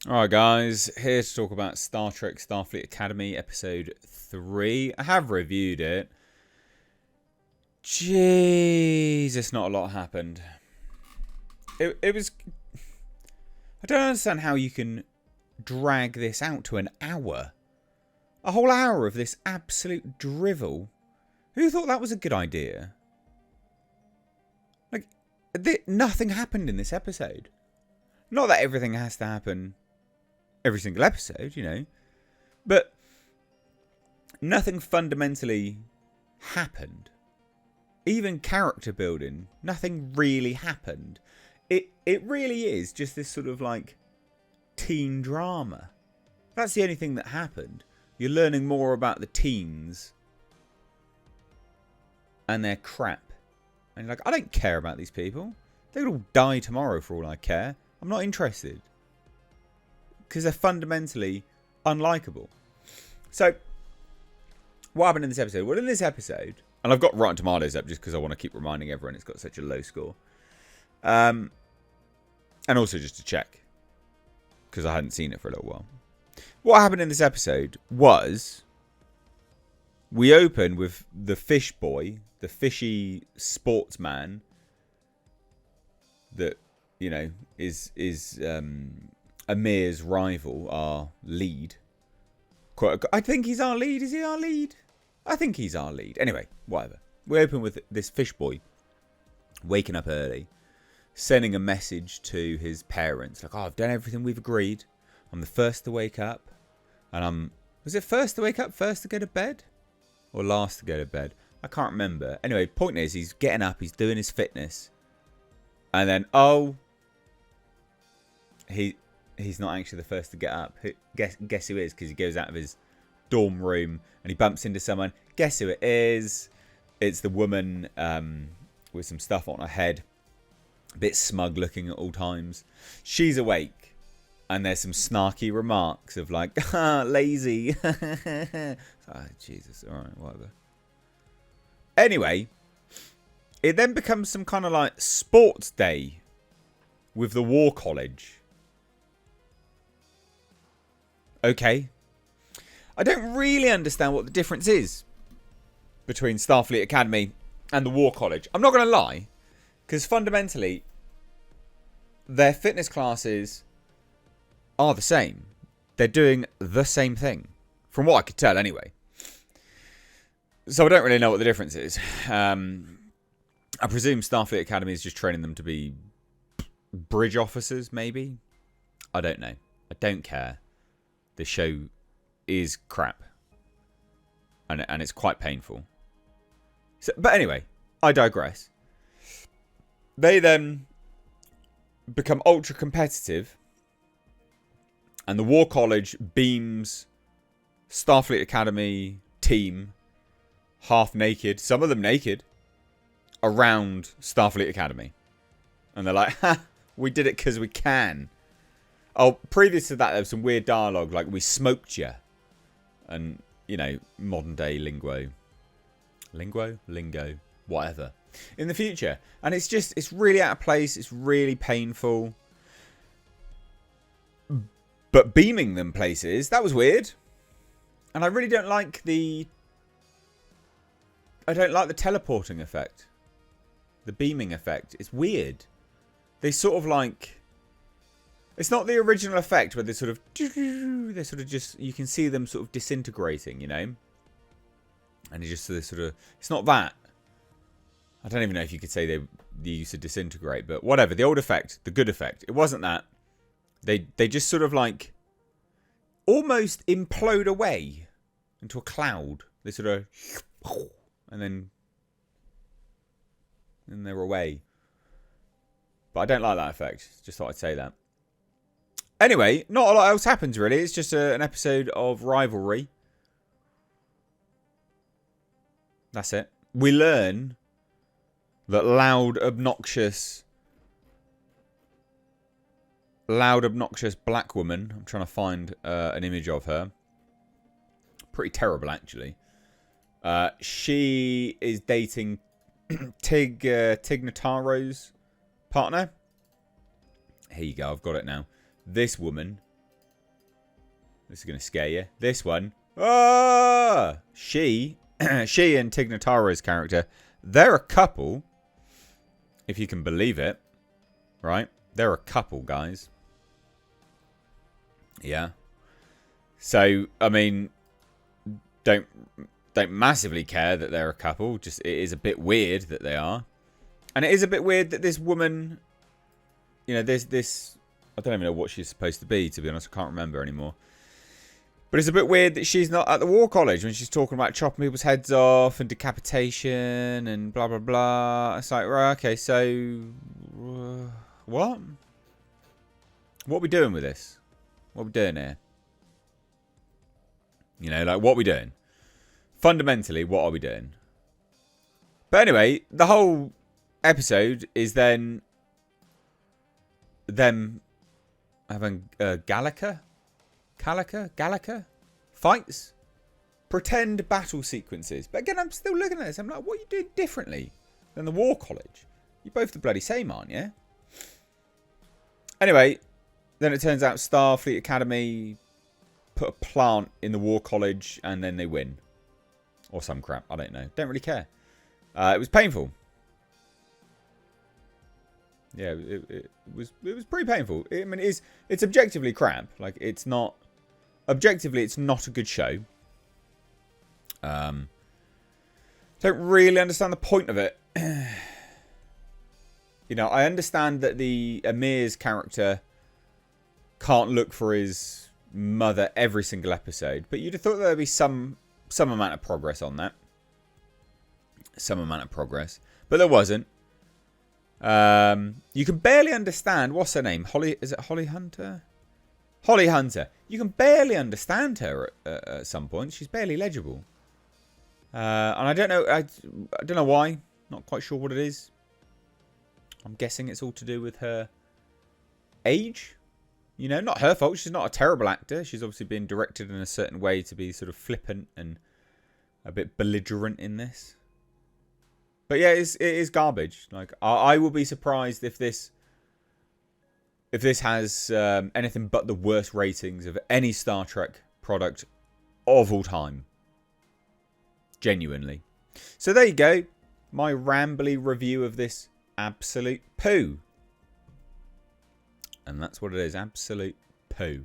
Alright guys, here to talk about Star Trek Starfleet Academy episode 3. I have reviewed it. Jesus, not a lot happened. It was... I don't understand how you can drag this out to an hour. A whole hour of this absolute drivel. Who thought that was a good idea? Like, nothing happened in this episode. Not that everything has to happen every single episode, you know. But nothing fundamentally happened. Even character building, nothing really happened. It really is just this sort of like teen drama. That's the only thing that happened. You're learning more about the teens and their crap. And you're like, I don't care about these people. They could all die tomorrow for all I care. I'm not interested. Because they're fundamentally unlikable. So, what happened in this episode? Well, in this episode, and I've got Rotten Tomatoes up just because I want to keep reminding everyone it's got such a low score. And also just to check, because I hadn't seen it for a little while. What happened in this episode was, we open with the fish boy, the fishy sportsman, that, you know, is Amir's rival, our lead. I think he's our lead. Is he our lead? I think he's our lead. Anyway, whatever. We open with this fish boy waking up early, sending a message to his parents. Like, oh, I've done everything we've agreed. I'm the first to wake up. And was it first to wake up, first to go to bed? Or last to go to bed? I can't remember. Anyway, point is, he's getting up, he's doing his fitness. And then, he's not actually the first to get up. Guess who is? Because he goes out of his dorm room and he bumps into someone. Guess who it is? It's the woman with some stuff on her head. A bit smug looking at all times. She's awake. And there's some snarky remarks of like, lazy. Oh, Jesus. Alright, whatever. Anyway, it then becomes some kind of like sports day with the War College. Okay. I don't really understand what the difference is between Starfleet Academy and the War College. I'm not going to lie, because fundamentally, their fitness classes are the same. They're doing the same thing, from what I could tell anyway. So I don't really know what the difference is. I presume Starfleet Academy is just training them to be bridge officers, maybe? I don't know. I don't care. The show is crap. And it's quite painful. So, but anyway, I digress. They then become ultra competitive. And the War College beams Starfleet Academy team, half naked, some of them naked, around Starfleet Academy. And they're like, ha, we did it because we can. Oh, previous to that, there was some weird dialogue, like, we smoked you. And, you know, modern day lingo, whatever. In the future. And it's just, it's really out of place. It's really painful. But beaming them places, that was weird. And I really don't like the... I don't like the teleporting effect. The beaming effect. It's weird. They sort of like... It's not the original effect where they sort of just, you can see them sort of disintegrating, you know? And it's just sort of, it's not that. I don't even know if you could say they used to disintegrate, but whatever. The old effect, the good effect, it wasn't that. They just sort of like almost implode away into a cloud. They sort of, and then they're away. But I don't like that effect. Just thought I'd say that. Anyway, not a lot else happens, really. It's just an episode of Rivalry. That's it. We learn that loud, obnoxious black woman. I'm trying to find an image of her. Pretty terrible, actually. She is dating Tig Notaro's partner. Here you go. I've got it now. This woman This is going to scare you. This one. Ah! She and Tig Notaro's character, they're a couple. If you can believe it. Right? They're a couple, guys. Yeah. So, I mean, don't massively care that they're a couple. Just, it is a bit weird that they are. And it is a bit weird that this woman, you know, there's this, I don't even know what she's supposed to be, to be honest. I can't remember anymore. But it's a bit weird that she's not at the War College when she's talking about chopping people's heads off and decapitation and blah, blah, blah. It's like, right, okay, so what? What are we doing with this? What are we doing here? You know, like, what are we doing? Fundamentally, what are we doing? But anyway, the whole episode is then them having Gallica fights, pretend battle sequences. But again, I'm still looking at this. I'm like, what are you doing differently than the War College? You're both the bloody same, aren't you? Anyway, then it turns out Starfleet Academy put a plant in the War College and then they win. Or some crap. I don't know. Don't really care. It was painful. Yeah, it was pretty painful. I mean, it's objectively crap. Like, it's not... Objectively, it's not a good show. Don't really understand the point of it. You know, I understand that the Amir's character can't look for his mother every single episode, but you'd have thought there'd be some amount of progress on that. Some amount of progress. But there wasn't. You can barely understand... What's her name? Is it Holly Hunter? Holly Hunter. You can barely understand her at some point. She's barely legible. And I don't know... I don't know why. Not quite sure what it is. I'm guessing it's all to do with her age. You know, not her fault. She's not a terrible actor. She's obviously been directed in a certain way to be sort of flippant and a bit belligerent in this. But yeah, it is garbage. Like, I will be surprised if this has anything but the worst ratings of any Star Trek product of all time. Genuinely. So there you go. My rambly review of this absolute poo. And that's what it is. Absolute poo.